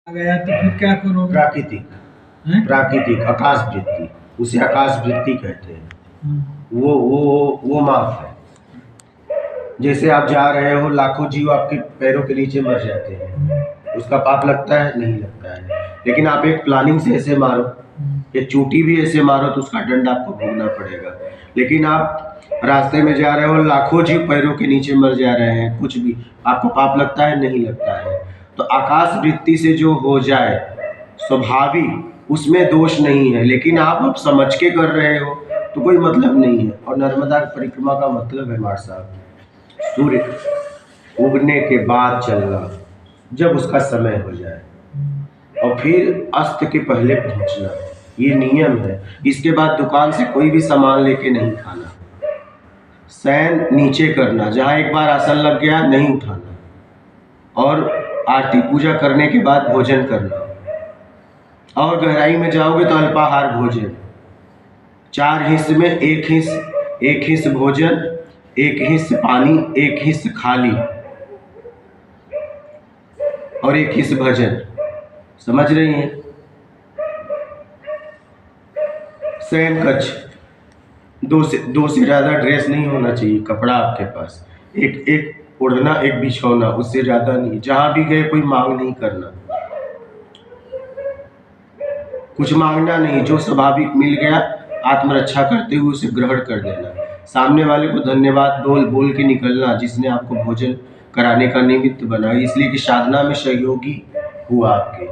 गया तो फिर क्या करोगे? प्राकृतिक आकाश वृत्ति, उसे आकाश वृत्ति कहते हैं। वो माफ है। जैसे आप जा रहे हो, लाखों जीव आपके पैरों के नीचे मर जाते हैं, उसका पाप लगता है? नहीं लगता है। लेकिन आप एक प्लानिंग से ऐसे मारो, ये चोटी भी ऐसे मारो तो उसका दंड आपको भोगना पड़ेगा। लेकिन आप रास्ते में जा रहे हो, लाखों जीव पैरों के नीचे मर जा रहे हैं, कुछ भी, आपको पाप लगता है? नहीं लगता है। तो आकाश वृत्ति से जो हो जाए स्वाभाविक, उसमें दोष नहीं है। लेकिन आप अब समझ के कर रहे हो तो कोई मतलब नहीं है। और नर्मदा परिक्रमा का मतलब है मार साहब, सूर्य उगने के बाद चलना, जब उसका समय हो जाए, और फिर अस्त के पहले पहुंचना, ये नियम है। इसके बाद दुकान से कोई भी सामान लेके नहीं खाना, शयन नीचे करना, जहाँ एक बार आसन लग गया नहीं उठाना, और आरती पूजा करने के बाद भोजन करना, और गहराई में जाओगे तो अल्पाहार भोजन, 4 हिस्से में एक हिस्स भोजन, एक हिस्स पानी, एक हिस्स खाली, और एक हिस्स भजन। समझ रही हैं? शयन कक्ष, दो से ज़्यादा ड्रेस नहीं होना चाहिए, कपड़ा आपके पास, एक ओढ़ना, एक बिछौना, उससे ज़्यादा नहीं। जहाँ भी गए कोई मांग नहीं करना, कुछ मांगना नहीं, जो स्वाभाविक मिल गया आत्मरक्षा करते हुए उसे ग्रहण कर देना। सामने वाले को धन्यवाद बोल के निकलना, जिसने आपको भोजन कराने का निमित्त बना, इसलिए कि साधना में सहयोगी हुआ आपके,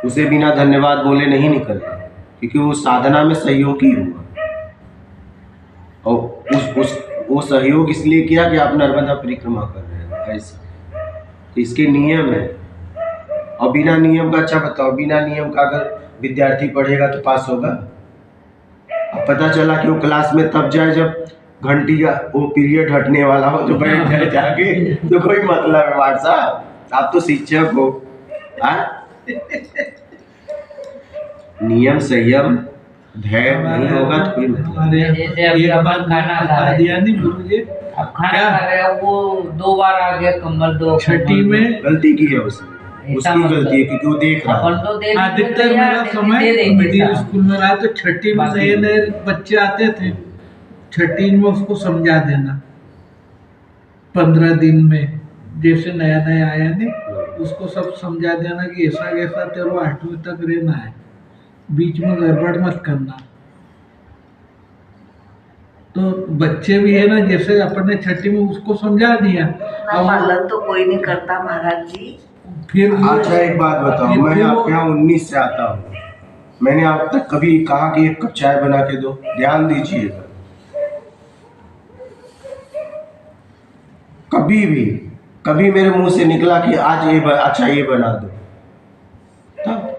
उसे बिना धन्यवाद बोले नहीं निकलना, क्योंकि वो साधना में सहयोगी हुआ। और वो सहयोग इसलिए किया कि आप नर्मदा परिक्रमा कर रहे हैं, ऐसे। तो इसके नियम है। और बिना नियम का, अच्छा बताओ, बिना नियम का अगर विद्यार्थी पढ़ेगा तो पास होगा? अब पता चला कि वो क्लास में तब जाए जब घंटी का वो पीरियड हटने वाला हो, तो बैठ जाए जाके, तो कोई मतलब है मार साहब? आप तो शिक्षक हो। नियम संयम धैर्य नहीं होगा तो कोई मतलब नहीं। जैसे अभी अपन खाना खा दिया नहीं गुरुजी, अब खाना खा रहे हो, वो 2 बार आ गया कमल, 2 छठी में गलती की है उसने, उसकी गलती है क्योंकि वो देख रहा है। अधिकतर मेरा समय मिडिल स्कूल में रहा, तो छठी में नए बच्चे आते थे, छठी में उसको समझा देना 15 दिन में, जैसे नया आया नहीं, उसको सब समझा देना कि ऐसा ऐसा तेरे 8वीं तक रहना है, बीच में गड़बड़ मत करना। तो बच्चे भी है ना, जैसे अपने छठी में उसको समझा दिया, पालन तो कोई नहीं करता महाराज जी। फिर अच्छा एक बात बताओ, मैं आपके यहाँ 19 से आता हूँ, मैंने आप तक कभी कहा कि 1 कप चाय बना के दो? ध्यान दीजिएगा, कभी मेरे मुंह से निकला कि आज ये बना दो? तब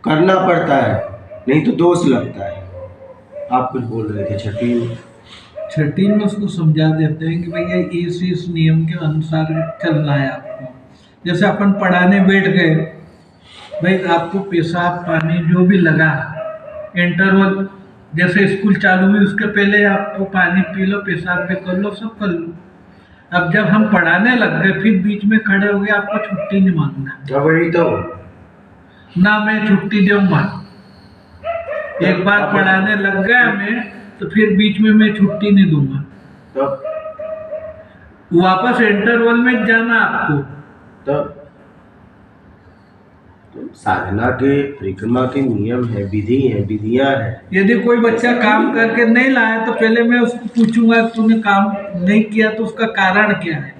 करना पड़ता है, नहीं तो दोष लगता है। आप कुछ बोल रहे थे? छठी में उसको समझा देते हैं कि भैया इस नियम के अनुसार चलना है आपको। जैसे अपन पढ़ाने बैठ गए, भाई आपको पेशाब पानी जो भी लगा, इंटरवल जैसे स्कूल चालू हुई उसके पहले आपको पानी पी लो, पेशाब भी कर लो, सब कर लो। अब जब हम पढ़ाने लग गए, फिर बीच में खड़े हो गए, आपको छुट्टी नहीं मांगना। वही तो ना, मैं छुट्टी दूंगा। एक बार पढ़ाने लग गया मैं, तो फिर बीच में मैं छुट्टी नहीं दूंगा। वापस इंटरवल में जाना आपको। तो साधना के परिक्रमा के नियम है, विधि है, विधियां है। यदि कोई बच्चा काम करके नहीं लाया तो पहले मैं उसको पूछूंगा तूने काम नहीं किया तो उसका कारण क्या है।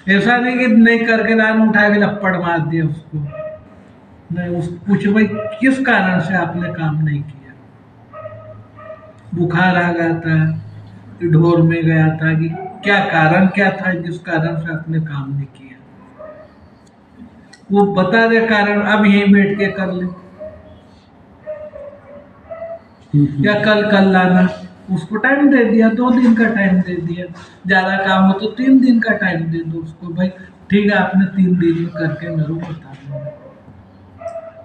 ऐसा नहीं कि नहीं करके लाया, उठा के लपड़ मार दिया उसको, नहीं, उसको पूछो भाई किस कारण से आपने काम नहीं किया। बुखार आ गया था, ढोर में गया था, कि क्या कारण क्या था जिस कारण से आपने काम नहीं किया, वो बता दे कारण, अब यहीं बैठ के कर ले, या कल लाना। उसको टाइम दे दिया, 2 दिन का टाइम दे दिया, ज्यादा काम हो तो 3 दिन का टाइम दे दो उसको, भाई ठीक है आपने 3 दिन में करके मेरे को बता दो।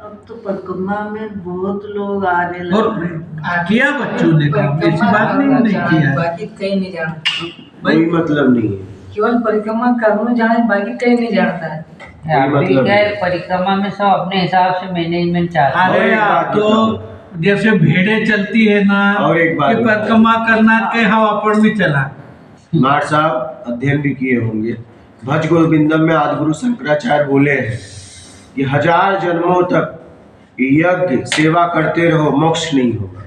अब तो परिक्रमा में बहुत लोग आने लगे, और किया बच्चों ने काम, ऐसी बात नहीं किया। बाकी कहीं नहीं जाना। कोई मतलब नहीं है। केवल परिक्रमा करने जाए, बाकी कहीं नहीं जाता है। कोई मतलब क्या है, नहीं। परिक्रमा में सब अपने हिसाब से मैनेजमेंट चाहते हैं। और अरे एक आप बात तो बताओ। जैसे भेड़े चलती है ना, और एक बात कि बताओ। परिक्रमा करना के हवा पर भी चला। मार साहब अध्ययन भी किए होंगे। भज गोविंदम में आदिगुरु शंकराचार्य बोले हैं कि 1000 जन्मों तक यज्ञ सेवा करते रहो, मोक्ष नहीं होगा।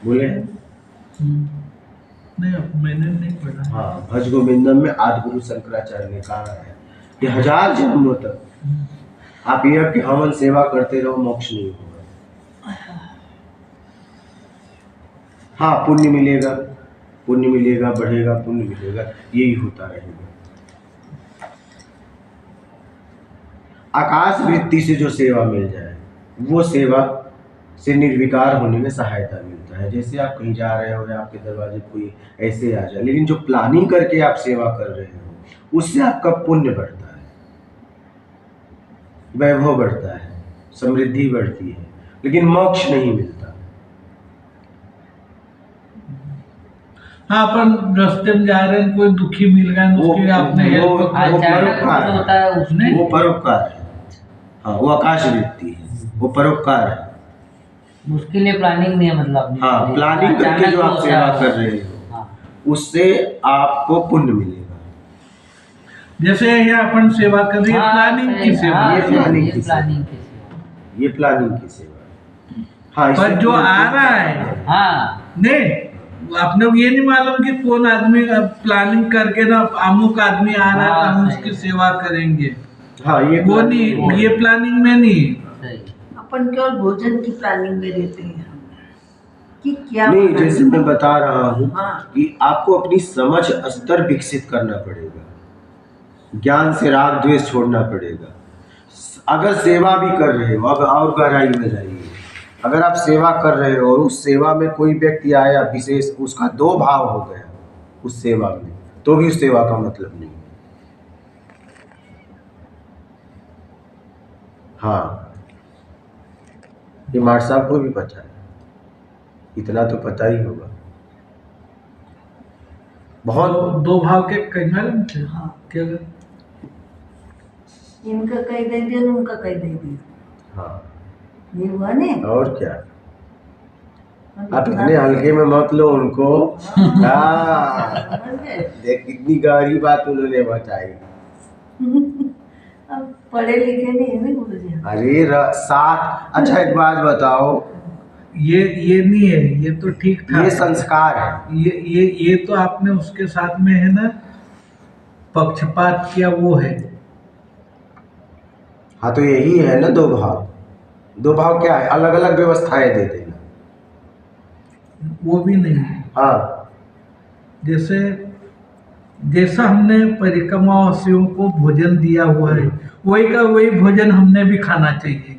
बोले हैं। नहीं, अब मैंने नहीं पढ़ा। हाँ, भज गोविंदम में आदिगुरु शंकराचार्य ने कहा है कि 1000 जन्मों तक आप यज्ञ हवन सेवा करते रहो, मोक्ष नहीं होगा। हाँ, पुण्य मिलेगा, पुण्य मिलेगा, बढ़ेगा, पुण्य मिलेगा, यही होता रहेगा। आकाश वृत्ति से जो सेवा मिल जाए, वो सेवा से निर्विकार होने में सहायता मिलता है। जैसे आप कहीं जा रहे हो या आपके दरवाजे कोई ऐसे आ जाए, लेकिन जो प्लानिंग करके आप सेवा कर रहे हो, उससे आपका पुण्य बढ़ता है, वैभव बढ़ता है, समृद्धि बढ़ती है, लेकिन मोक्ष नहीं मिलता। हाँ, अपन रास्ते में जा रहे हैं, कोई दुखी मिल गया, उसकी आपने हेल्प अचानक कुछ होता है उसमें, वो परोपकार है। हाँ, वो आकाश वृत्ति है, वो परोपकार है। उसके लिए प्लानिंग नहीं है, मतलब हाँ, प्लानिंग करके जो आप सेवा कर रहे हो, हाँ, उससे आपको पुण्य मिलेगा। जैसे ये अपन सेवा कर रही है, हाँ, प्लानिंग की सेवा। ये प्लानिंग की प्लानिंग की सेवा। ये प्लानिंग की सेवा। हाँ, पर इसमें जो कोई- आ रहा है, हाँ, नहीं, आपने ये नहीं मालूम कि कौन आदमी प्लानिंग करके ना अमुक आदमी आ रहा है तो हम हाँ, उसकी सेवा करेंगे, हाँ, ये वो नहीं, ये प्लानिंग में नहीं। सही। अपन केवल भोजन की प्लानिंग में रहते हैं कि क्या नहीं, बनाना जैसे है। मैं बता रहा हूँ हाँ। कि आपको अपनी समझ स्तर विकसित करना पड़ेगा, ज्ञान से राग द्वेष छोड़ना पड़ेगा। अगर सेवा भी कर रहे हो, अब और गहराई में जाइए, अगर आप सेवा कर रहे हो और उस सेवा में कोई व्यक्ति आया विशेष, उसका 2 भाव हो गया उस सेवा में, तो भी उस सेवा का मतलब नहीं है। हाँ, ये मार साहब को भी पता है, इतना तो पता ही होगा। बहुत दो भाव के कई मालूम थे। हाँ। क्या? इनका कह दे दिया, उनका कह दे दिया, हाँ, ये हुआ नहीं। और क्या, आप इतने हल्के में मत लो उनको। हाँ, समझ गए? देख कितनी गहरी बात उन्होंने बताई। अब पढ़े लिखे नहीं है ना गुरुजी। अरे साथ, अच्छा एक बात बताओ, ये नहीं है, ये तो ठीक था। ये संस्कार है। ये तो आपने उसके साथ में है ना पक्षपात किया, वो है। हाँ, तो यही है ना 2 भाव। 2 भाव क्या है? अलग अलग व्यवस्थाएं दे देना। वो भी नहीं है। हाँ, जैसा हमने परिक्रमावासियों को भोजन दिया हुआ है, वही का वही भोजन हमने भी खाना चाहिए।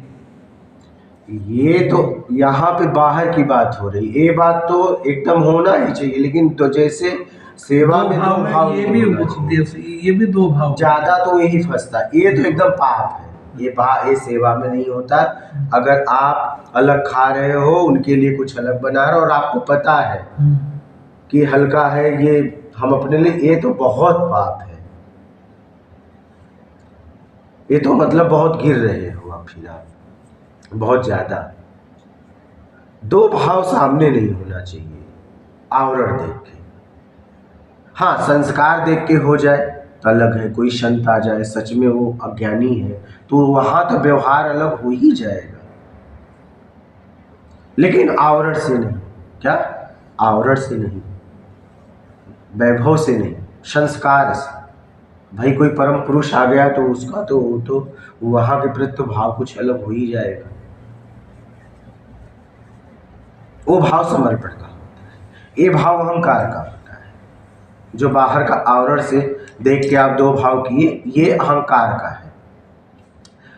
ये तो यहाँ पे बाहर की बात हो रही, ये बात तो एकदम होना ही चाहिए, लेकिन तो जैसे सेवा में 2 भाव ये भी होना चाहिए। ये भी 2 भाव। ज्यादा तो यही फंसता है, ये तो एकदम पाप है। ये सेवा में नहीं होता। अगर आप अलग खा रहे हो, उनके लिए कुछ अलग बना रहे हो और आपको पता है कि हल्का है, ये हम अपने लिए, ये तो बहुत पाप है। ये तो मतलब बहुत गिर रहे हो आप, फिर आप बहुत ज्यादा। 2 भाव सामने नहीं होना चाहिए आवरण देख के। हाँ, संस्कार देख के हो जाए तो अलग है, कोई संत आ जाए सच में वो अज्ञानी है तो वहां तो व्यवहार अलग हो ही जाएगा, लेकिन आवरण से नहीं। क्या? आवरण से नहीं, वैभव से नहीं, संस्कार से। भाई कोई परम पुरुष आ गया तो उसका तो वहां के प्रति तो भाव कुछ अलग हो ही जाएगा। वो भाव समर्पण का होता है, ये भाव अहंकार का होता है। जो बाहर का आवरण से देख के आप 2 भाव किए, ये अहंकार का है।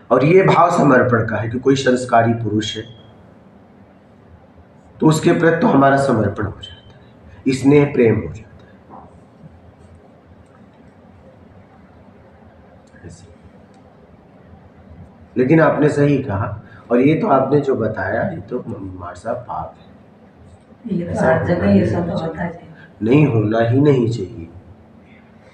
और ये भाव समर्पण का है कि कोई संस्कारी पुरुष है तो उसके प्रति तो हमारा समर्पण हो जाता है, स्नेह प्रेम हो जाता है। लेकिन आपने सही कहा, और ये तो आपने जो बताया, ये तो मार साहब पाप है। ये तो हर जगह ये सब होता है। नहीं होना ही नहीं चाहिए।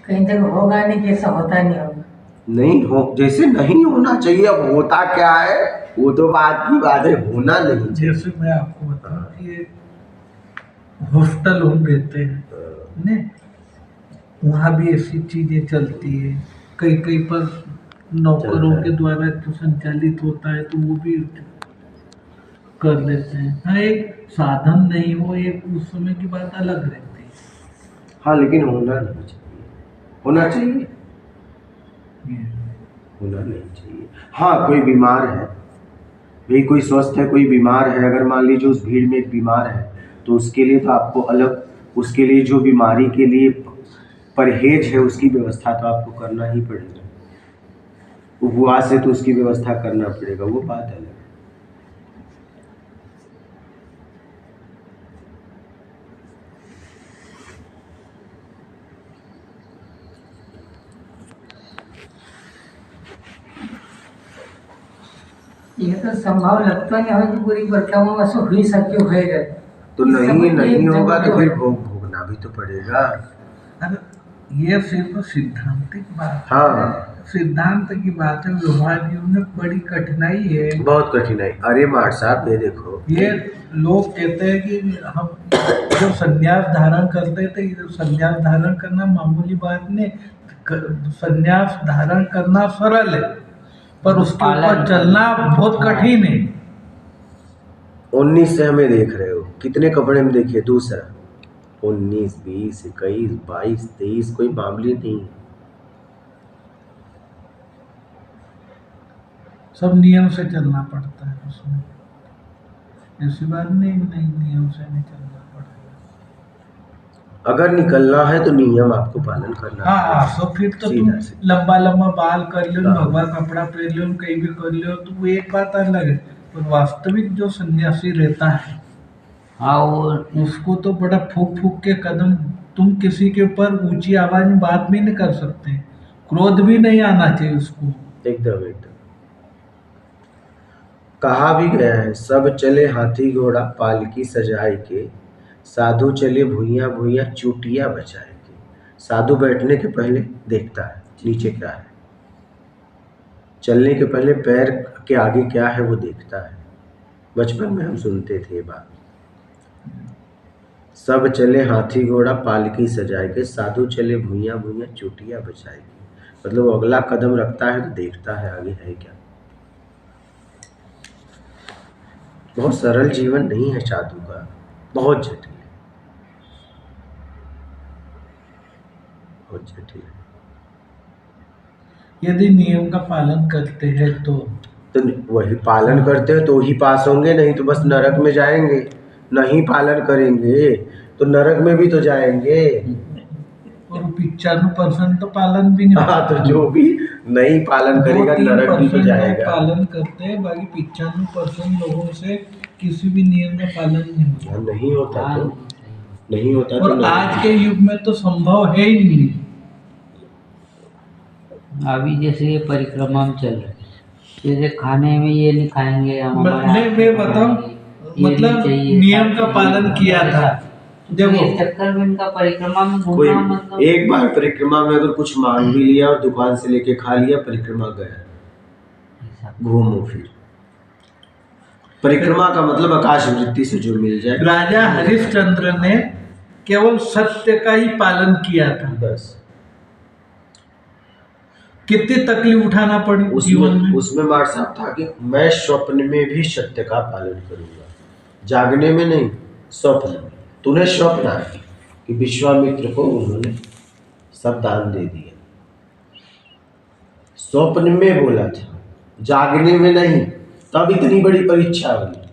कहीं तक होगा नहीं कि ऐसा होता नहीं होगा। नहीं हो, जैसे नहीं होना चाहिए, अब होता क्या है वो तो बात की बात है, होना नहीं चाहिए। जैसे मैं आपको बताऊं कि ये हॉस्टल होम रहते हैं ने, वहाँ भी ऐसी चीजें चलती है, कई कई पर नौकरों चलता है। के द्वारा जो संचालित होता है तो वो भी कर लेते हैं। हाँ, एक साधन नहीं हो, एक उस समय की बात अलग रहती है। हाँ लेकिन होना नहीं चाहिए, होना चाहिए, होना नहीं चाहिए। हाँ कोई बीमार है भाई, कोई स्वस्थ है, कोई बीमार है, अगर मान लीजिए उस भीड़ में एक बीमार है तो उसके लिए तो आपको अलग, उसके लिए जो बीमारी के लिए परहेज है उसकी व्यवस्था तो आपको करना ही पड़ेगा। उपवास से तो उसकी व्यवस्था करना पड़ेगा, वो बात अलग है। ये तो संभव लगता नहीं हो कि पूरी परिक्रमा में से हुई सके होएगा। तो इस नहीं समय नहीं ये होगा तो जब फिर भोगना भी तो पड़ेगा। अरे ये सिर्फ सिद्धांतिक बात है। हाँ सिद्धांत की बात है, व्यवहार जीवन में बड़ी कठिनाई है। बहुत कठिनाई। अरे मार साहब ये देखो, ये लोग कहते हैं कि हम जब संन्यास धारण करते थे, ये संन्यास धारण करना मामूली बात नहीं, संन्यास धारण करना सरल है पर उसके ऊपर चलना बहुत कठिन है। 19 से हमें देख रहे हो, कितने कपड़े में देखिए, दूसरा 19, 20, 21, 22, 23 कोई मामले नहीं। सब नियम से चलना पड़ता है उसमें, ऐसी बात नहीं नहीं नियम से नहीं चलना पड़ेगा। अगर निकलना है तो नियम आपको पालन करना है। हाँ, तो फिर तो तुम सीधा सीधा। लंबा लंबा बाल कर लो, हाँ। भगवा कपड़ा पहन लो, कहीं भी कर लो, तो वो एक बात अलग है। पर वास्तविक जो सन्यासी रहता है हाँ वो उसको तो बड़ा फूक फूक के कदम, तुम किसी के ऊपर ऊंची आवाज में बात भी नहीं कर सकते, क्रोध भी नहीं आना चाहिए उसको। एकदम एकदम। कहा भी गया है, सब चले हाथी घोड़ा पालकी सजाए के, साधु चले भुइयां भुइयां चूटियां बचाए के। साधु बैठने के पहले देखता है नीचे क्या है, चलने के पहले पैर के आगे क्या है वो देखता है। बचपन में हम सुनते थे ये बात, सब चले हाथी घोड़ा पालकी सजाए के, साधु चले भुइयां भुइयां चूटियां बचाए के। मतलब वो अगला कदम रखता है तो देखता है आगे है क्या। बहुत सरल जीवन नहीं है साधु का, बहुत जटिल है, बहुत जटिल है। यदि नियम का पालन करते हैं तो वही पालन करते हैं तो ही पास होंगे, नहीं तो बस नरक में जाएंगे। नहीं पालन करेंगे तो नरक में भी तो जाएंगे। और 95% तो पालन भी नहीं हाँ तो जो भी नहीं पालन करेगा नरक भी तो 2-3% जाएगा। पालन करते हैं, बाकी 95% लोगों से किसी भी नियम का पालन नहीं होता। नहीं होता तो नहीं होता तो और आज के युग में तो संभव है ही नहीं। अभी जैसे ये परिक्रमा में चल रहे हैं, जैसे खाने में ये नहीं खाएंगे हम, मैं बताऊं, मतलब नियम का पालन किया था। जब देखो इस चक्कर में इनका परिक्रमा में कोई घूमना मतलब एक बार परिक्रमा में अगर कुछ मांग भी लिया और दुकान से लेके खा लिया, परिक्रमा गया, घूमो फिर। परिक्रमा का मतलब आकाश वृत्ति से जो मिल जाए। राजा हरिश्चंद्र ने केवल सत्य का ही पालन किया था, बस कितनी तकलीफ उठाना पड़ी जीवन में। उसमें मार साहब था कि मैं स्वप्न में भी सत्य का पालन करूंगा, जागने में नहीं, स्वप्न में। तूने स्वप्न आया कि विश्वामित्र को उन्होंने सब दान दे दिया, स्वप्न में बोला था, जागने में नहीं। तब इतनी बड़ी परीक्षा हुई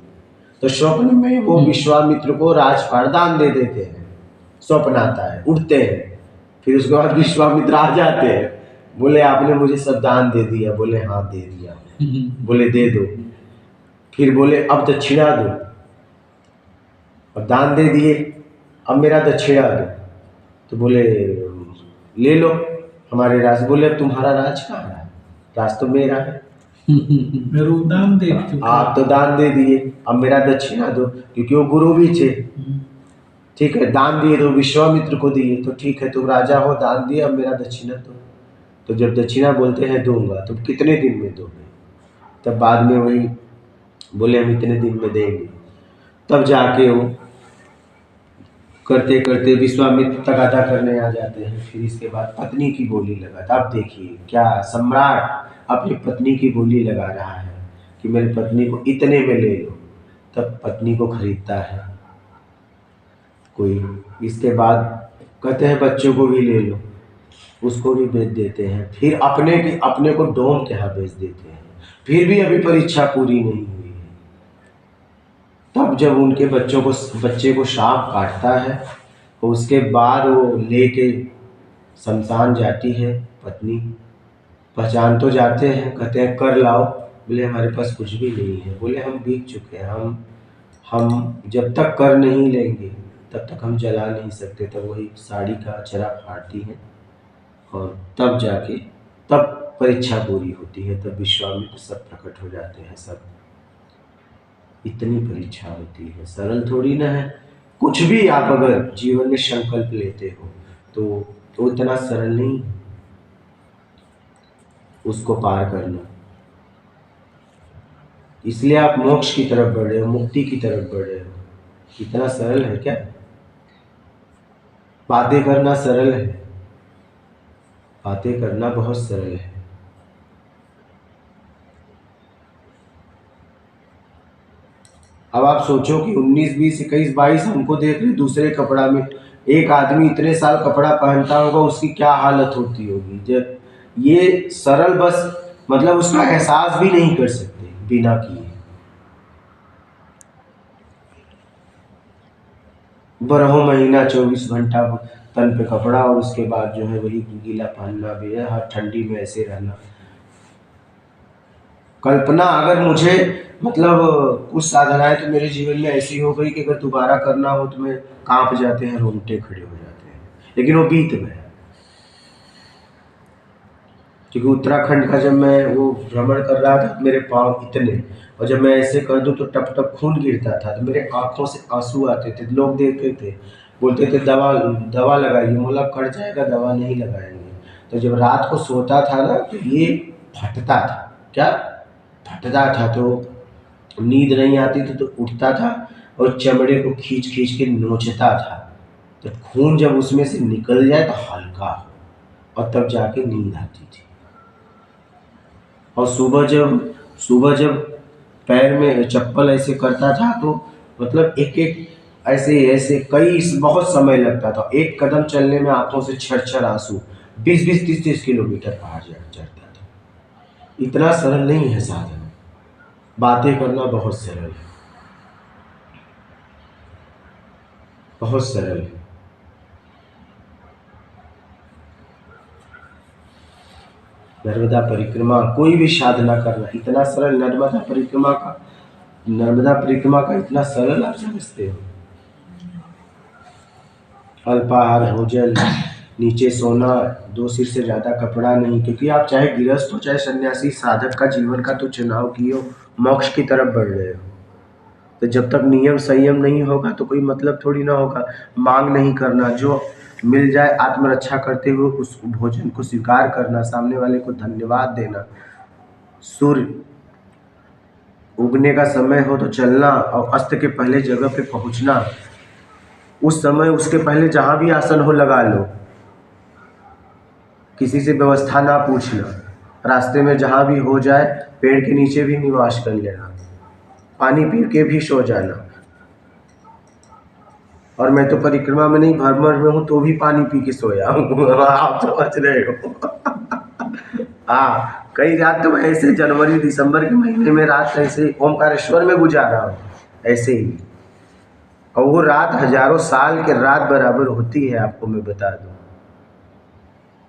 तो स्वप्न में वो विश्वामित्र को राजपाट दान दे देते हैं। स्वप्न आता है, उठते हैं, फिर उसके बाद विश्वामित्र आ जाते हैं, बोले आपने मुझे सब दान दे दिया। बोले हाँ दे दिया। बोले दे दो। फिर बोले अब दक्षिणा दो। अब दान दे दिए, अब मेरा दक्षिणा दो। तो बोले ले लो हमारे राज। बोले अब तुम्हारा राज कहाँ है, राज तो मेरा है। मैं दान देख चुका। आप तो दान दे दिए, अब मेरा दक्षिणा दो, क्योंकि वो गुरु भी थे। ठीक है, दान दिए तो विश्वामित्र को दिए तो ठीक है, तुम राजा हो, दान दिए, अब मेरा दक्षिणा दो। तो जब दक्षिणा बोलते हैं दूंगा, तो कितने दिन में दोगे? तब बाद में वही बोले हम इतने दिन में देंगे। तब जाके वो करते करते विश्वामित्र तगादा करने आ जाते हैं। फिर इसके बाद पत्नी की बोली लगाता। अब देखिए क्या सम्राट अपनी पत्नी की बोली लगा रहा है कि मेरी पत्नी को इतने में ले लो। तब पत्नी को खरीदता है कोई। इसके बाद कहते हैं बच्चों को भी ले लो, उसको भी बेच देते हैं। फिर अपने को डोम के यहाँ बेच देते हैं। फिर भी अभी परीक्षा पूरी नहीं हुई है। तब जब उनके बच्चे को सांप काटता है, तो उसके बाद वो लेके शमशान जाती है पत्नी। पहचान तो जाते हैं, कहते हैं कर लाओ। बोले हमारे पास कुछ भी नहीं है। बोले हम बीत चुके हैं, हम जब तक कर नहीं लेंगे तब तक हम जला नहीं सकते। तब वही साड़ी का अचरा फाड़ती है और तब परीक्षा पूरी होती है। तब विश्वामित्र सब प्रकट हो जाते हैं। सब इतनी परीक्षा होती है, सरल थोड़ी ना है। कुछ भी आप अगर जीवन में संकल्प लेते हो तो इतना सरल नहीं है उसको पार करना। इसलिए आप मोक्ष की तरफ बढ़ रहे हो, मुक्ति की तरफ बढ़ रहे हो। इतना सरल है क्या? बातें करना सरल है, बातें करना बहुत सरल है। अब आप सोचो कि 19, 20, 21, 22 हमको देख रहे दूसरे कपड़ा में। एक आदमी इतने साल कपड़ा पहनता होगा, उसकी क्या हालत होती होगी। जब ये सरल बस मतलब उसका एहसास भी नहीं कर सकते बिना किए। 12 महीना 24 घंटा तन पे कपड़ा और उसके बाद जो है वही गीला पहनना भी है, हर ठंडी में ऐसे रहना। कल्पना अगर मुझे मतलब कुछ साधनाएं तो मेरे जीवन में ऐसी हो गई कि अगर दोबारा करना हो तो मैं कांप जाते हैं, रोंगटे खड़े हो जाते हैं। लेकिन वो बीत गया। क्योंकि उत्तराखंड का जब मैं वो भ्रमण कर रहा था मेरे पाँव इतने, और जब मैं ऐसे कर दूं तो टप टप खून गिरता था। तो मेरे आंखों से आंसू आते थे। लोग देखते थे, बोलते थे दवा लगाइए। बोला कट जाएगा, दवा नहीं लगाएंगे। तो जब रात को सोता था ना तो ये फटता था। क्या फटता था? तो नींद नहीं आती थी तो उठता था और चमड़े को खींच खींच के नोचता था। तो खून जब उसमें से निकल जाए तो हल्का हो, और तब जाके नींद आती थी। और सुबह जब पैर में चप्पल ऐसे करता था तो मतलब एक ऐसे कई बहुत समय लगता था। एक कदम चलने में आंखों से छर आंसू। 20-20, 30-30 किलोमीटर पहाड़ चढ़ता था। इतना सरल नहीं है साधन। बातें करना बहुत सरल है, बहुत सरल है। नर्मदा परिक्रमा, कोई भी साधना करना इतना सरल। नर्मदा परिक्रमा का इतना सरल आप समझते हो? अल्पाहार भोजन, नीचे सोना, 2 सिर से ज़्यादा कपड़ा नहीं। क्योंकि आप चाहे गृहस्थ हो चाहे सन्यासी, साधक का जीवन का तो चुनाव किए हो, मोक्ष की तरफ बढ़ रहे हो। तो जब तक नियम संयम नहीं होगा तो कोई मतलब थोड़ी ना होगा। मांग नहीं करना, जो मिल जाए आत्मरक्षा करते हुए उस भोजन को स्वीकार करना, सामने वाले को धन्यवाद देना। सूर्य उगने का समय हो तो चलना और अस्त के पहले जगह पे पहुंचना। उस समय उसके पहले जहाँ भी आसन हो लगा लो, किसी से व्यवस्था ना पूछना। रास्ते में जहाँ भी हो जाए पेड़ के नीचे भी निवास कर लेना, पानी पी के भी सो जाना। और मैं तो परिक्रमा में नहीं, भ्रमण में हूँ तो भी पानी पी के सोया हूँ। आप समझ रहे हो? हाँ, कई रात तो मैं ऐसे जनवरी दिसंबर के महीने में रात ऐसे ओमकारेश्वर में गुजारा हूँ ऐसे ही। और वो रात हजारों साल के रात बराबर होती है, आपको मैं बता दूं।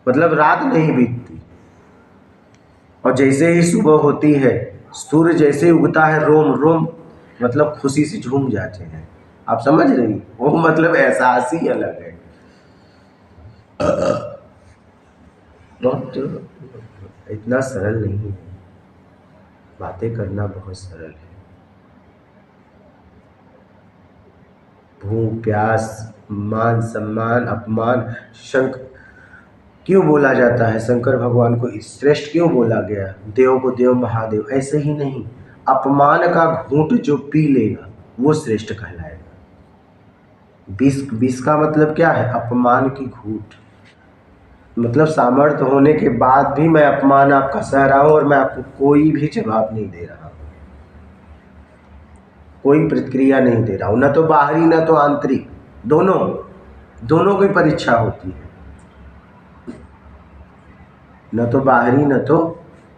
मतलब रात नहीं बीतती। और जैसे ही सुबह होती है, सूर्य जैसे उगता है, रोम रोम मतलब खुशी से झूम जाते हैं। आप समझ रही? वो मतलब एहसास ही अलग है। तो इतना सरल नहीं है, बातें करना बहुत सरल है। भूख प्यास, मान सम्मान, अपमान। क्यों बोला जाता है शंकर भगवान को श्रेष्ठ क्यों बोला गया? देव को देव महादेव ऐसे ही नहीं, अपमान का घूंट जो पी लेगा वो श्रेष्ठ कहलाएगा। विष का मतलब क्या है? अपमान की घूंट। मतलब सामर्थ्य होने के बाद भी मैं अपमान आपका सह रहा हूं और मैं आपको कोई भी जवाब नहीं दे रहा हूं, कोई प्रतिक्रिया नहीं दे रहा हूं, न तो बाहरी न तो आंतरिक, दोनों की परीक्षा होती है, न तो बाहरी न तो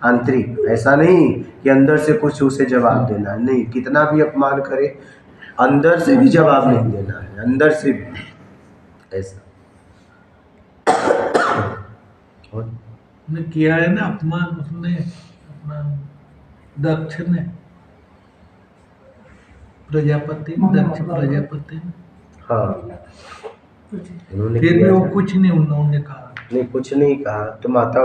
आंतरिक। ऐसा नहीं कि अंदर से कुछ उसे जवाब देना है, नहीं, कितना भी अपमान करे अंदर से भी जवाब नहीं देना है, अंदर से भी ऐसा। ने किया है ना अपमान, उसने अपना दक्ष ने, प्रजापति, दक्ष प्रजापति ने। हाँ, उन्होंने फिर भी किया वो था। कुछ नहीं उन्होंने कहा। नहीं, कुछ नहीं कहा तो माता